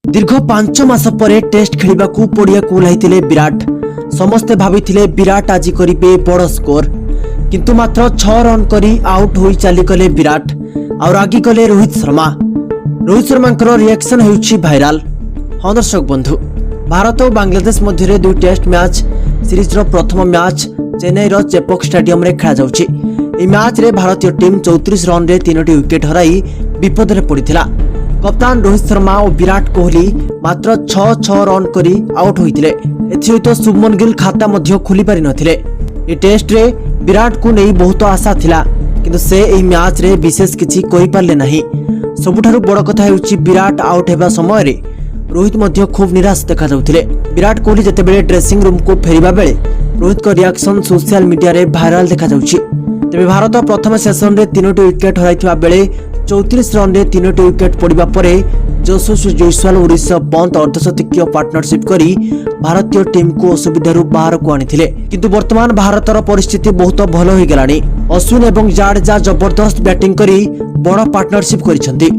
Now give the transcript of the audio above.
दीर्घ 5 मास पर टेस्ट खेलने को पड़िया को ओह्लाइथिले विराट। समस्ते भाविथिले विराट आज करिबे बड़ स्कोर, किंतु मात्र 6 रन करी आउट होई चली गले विराट और आगे गले रोहित शर्मा। रोहित शर्मा रिएक्शन होउछि भाइराल। हाँ दर्शक बंधु, भारत और बांग्लादेश मध्य 2 टेस्ट मैच सीरीज प्रथम मैच चेन्नई चेपक स्टेडियम रे खेला जाउछि। ए मैच रे भारतीय टीम 34 रन रे 3टी विकेट हराई विपद रे पड़िथिला। कप्तान रोहित शर्मा और विराट कोहली मात्र 6 रन करी आउट होइतिले। एथिसहित शुभमन गिल खाता मध्य खोली पारि नथिले। ए टेस्ट रे विराट को नहीं बहुत आशा थिला, किंतु से एही मैच रे विशेष किछि कहि पारले नाही। सबुठारु बड़ कथा हेउछि विराट आउट हेबा समय रे रोहित मध्य खूब निराश देखा जाउथिले। विराट कोहली जेतेबेले ड्रेसिंग रूम को फेरिबा बेले रोहित को रिएक्शन सोशल मीडिया रे भाइराल देखा जाउछि। तेबे भारत प्रथम सेशन रे 3टी विकेट हराइथिबा बेले 34 रन रे 3टी विकेट पड़िबा परे यशस्वी जयसवाल और ऋषभ पंत अर्धशतकीय पार्टनरशिप करी भारतीय टीम को असुविधारू बाहर को आनिथिले। किंतु वर्तमान भारतर परिस्थिति बहुत भल होई गेलानी। अश्विन एवं जाडेजा जबरदस्त बैटिंग करी बड़ पार्टनरशिप करिसेंती।